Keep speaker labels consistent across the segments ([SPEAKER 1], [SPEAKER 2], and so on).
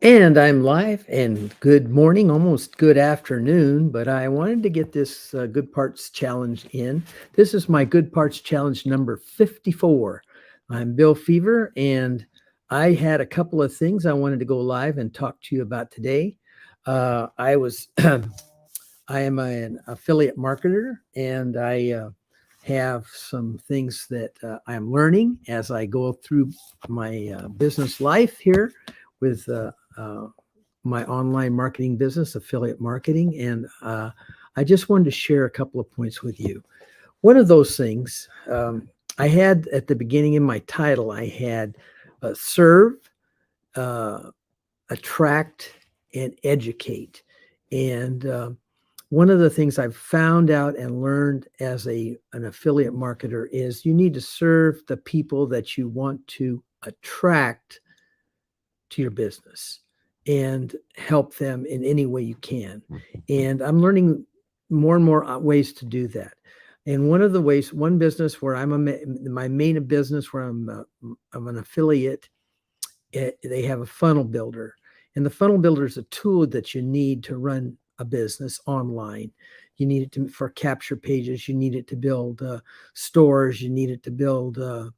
[SPEAKER 1] And I'm live, and good morning, almost good afternoon, but I wanted to get this Good Parts Challenge in. This is my Good Parts Challenge number 54. I'm Bill Feaver, and I had a couple of things I wanted to go live and talk to you about today. I am an affiliate marketer, and I have some things that I'm learning as I go through my business life here with my online marketing business, affiliate marketing. And I just wanted to share a couple of points with you. One of those things I had at the beginning in my title, I had serve, uh, attract, and educate. And one of the things I've found out and learned as an affiliate marketer is you need to serve the people that you want to attract to your business and help them in any way you can. And I'm learning more and more ways to do that. And one of the ways, one business where my main business where I'm an affiliate, they have a funnel builder. And the funnel builder is a tool that you need to run a business online. You need it for capture pages. You need it to build stores. You need it to build a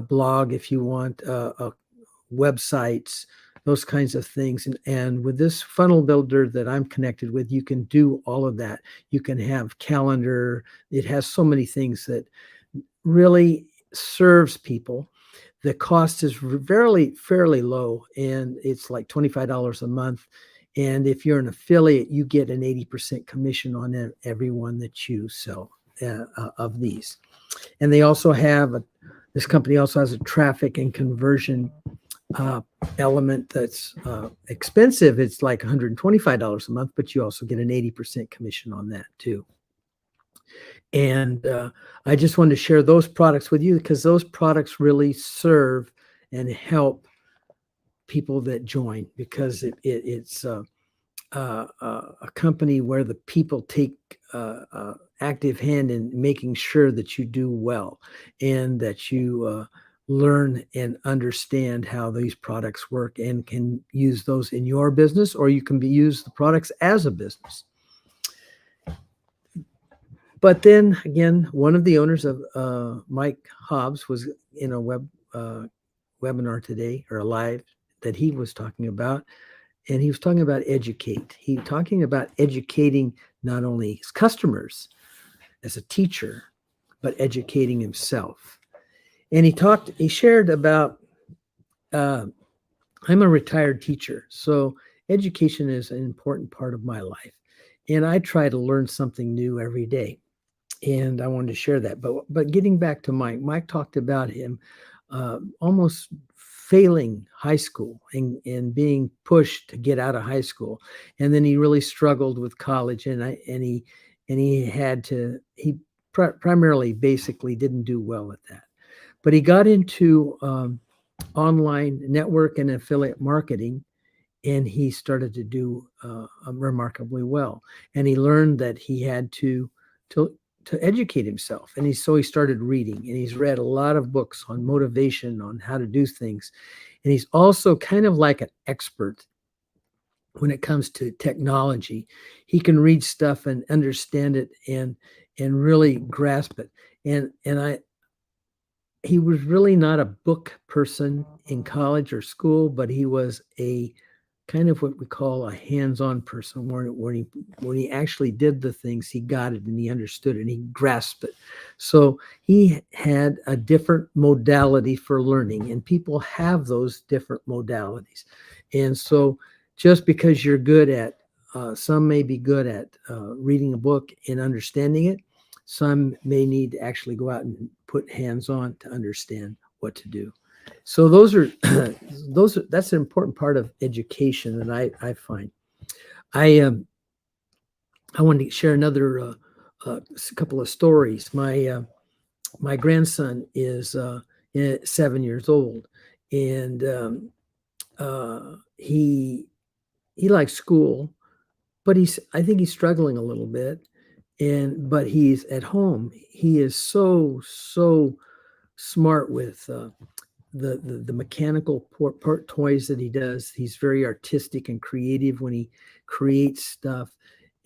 [SPEAKER 1] blog if you want, websites, those kinds of things. And with this funnel builder that I'm connected with, you can do all of that. You can have calendar. It has so many things that really serves people. The cost is fairly low, and it's like $25 a month. And if you're an affiliate, you get an 80% commission on every one that you sell of these. And they also have this company also has a traffic and conversion element that's expensive. It's like $125 a month, but you also get an 80% commission on that too. And I just wanted to share those products with you because those products really serve and help people that join, because it's a company where the people take active hand in making sure that you do well and that you learn and understand how these products work and can use those in your business, or you can use the products as a business. But then again, one of the owners of Mike Hobbs was in a webinar today, or a live, that he was talking about, and he was talking about educate. He was talking about educating not only his customers as a teacher, but educating himself. And he shared about, I'm a retired teacher, so education is an important part of my life. And I try to learn something new every day. And I wanted to share that. But getting back to Mike talked about him almost failing high school and being pushed to get out of high school. And then he really struggled with college, and he primarily basically didn't do well at that. But he got into online network and affiliate marketing, and he started to do remarkably well. And he learned that he had to educate himself. And so he started reading, and he's read a lot of books on motivation, on how to do things. And he's also kind of like an expert when it comes to technology. He can read stuff and understand it and really grasp it. He was really not a book person in college or school, but he was a kind of what we call a hands-on person, when he actually did the things, he got it and he understood it and he grasped it. So he had a different modality for learning, and people have those different modalities. And so just because you're good at, some may be good at reading a book and understanding it, some may need to actually go out and put hands on to understand what to do. So that's an important part of education that I find. I wanted to share another couple of stories. My grandson is 7 years old, and he likes school, but I think he's struggling a little bit. But he's at home. He is so smart with the mechanical part toys that he does. He's very artistic and creative when he creates stuff,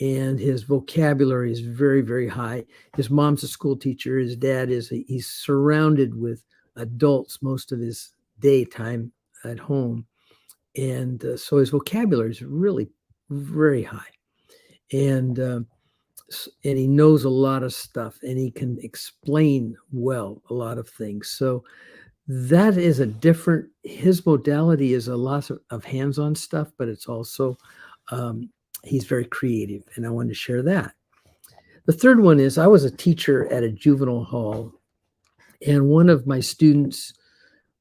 [SPEAKER 1] and his vocabulary is very, very high. His mom's a school teacher. His dad is. He's surrounded with adults most of his daytime at home, and so his vocabulary is really very high, and and he knows a lot of stuff, and he can explain well a lot of things. So that is a different. His modality is a lot of hands-on stuff, but it's also he's very creative, and I wanted to share that. The third one is I was a teacher at a juvenile hall, and one of my students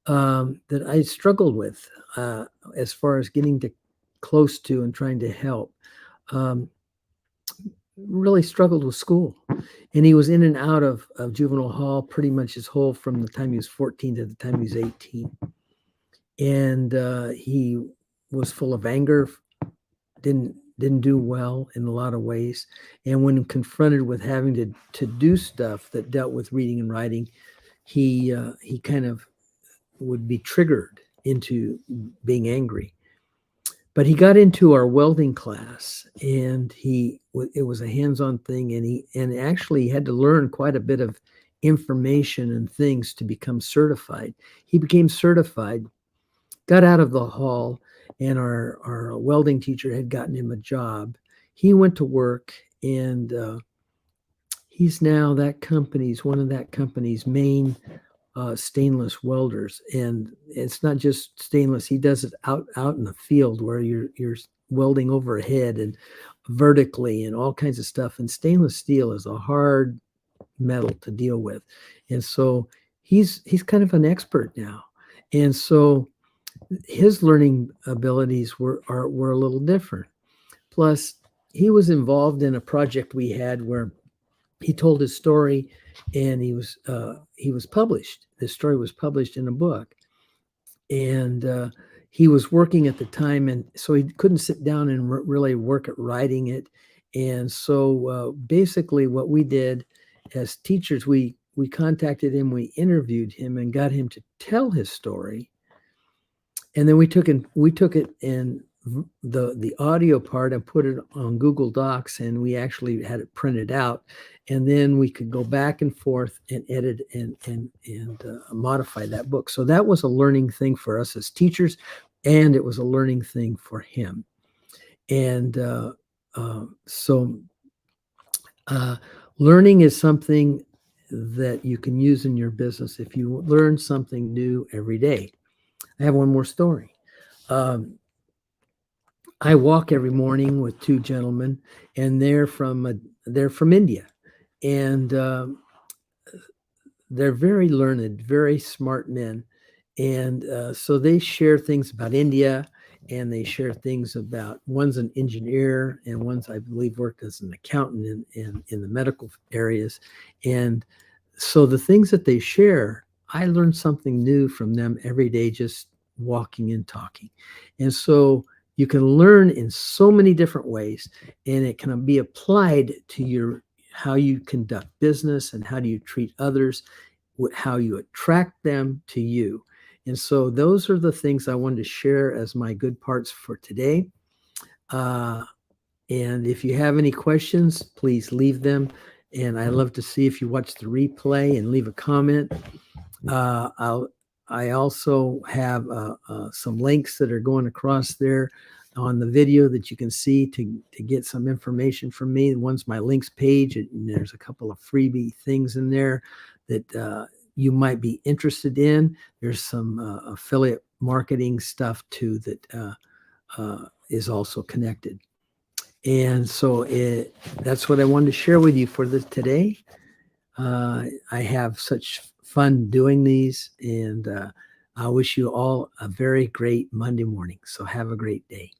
[SPEAKER 1] that I struggled with as far as getting to close to and trying to help um, really struggled with school. And he was in and out of juvenile hall pretty much his whole from the time he was 14 to the time he was 18. And he was full of anger, didn't do well in a lot of ways. And when confronted with having to do stuff that dealt with reading and writing, he kind of would be triggered into being angry. But he got into our welding class, and it was a hands-on thing, and actually had to learn quite a bit of information and things to become certified. He became certified, got out of the hall, and our welding teacher had gotten him a job. He went to work, and he's now one of that company's main stainless welders. And it's not just stainless. He does it out in the field where you're welding overhead and vertically and all kinds of stuff. And stainless steel is a hard metal to deal with. And so he's kind of an expert now. And so his learning abilities were a little different. Plus, he was involved in a project we had where he told his story, and he was published. This story was published in a book, and he was working at the time, and so he couldn't sit down and really work at writing it. And so basically, what we did as teachers, we contacted him, we interviewed him, and got him to tell his story. And then we took it and the audio part and put it on Google Docs, and we actually had it printed out, and then we could go back and forth and edit and modify that book. So that was a learning thing for us as teachers, and it was a learning thing for him. And learning is something that you can use in your business if you learn something new every day. I have one more story. I walk every morning with two gentlemen, and they're from India, and they're very learned, very smart men, and so they share things about India, and they share things about, one's an engineer, and one's, I believe, worked as an accountant in the medical areas, and so the things that they share, I learn something new from them every day, just walking and talking, and so you can learn in so many different ways, and it can be applied to how you conduct business and how do you treat others, how you attract them to you. And so those are the things I wanted to share as my good parts for today. And if you have any questions, please leave them. And I love to see if you watch the replay and leave a comment. I also have some links that are going across there on the video that you can see to get some information from me. One's my links page, and there's a couple of freebie things in there that you might be interested in. There's some affiliate marketing stuff too that is also connected. And so that's what I wanted to share with you for today. I have such fun doing these, and I wish you all a very great Monday morning. So have a great day.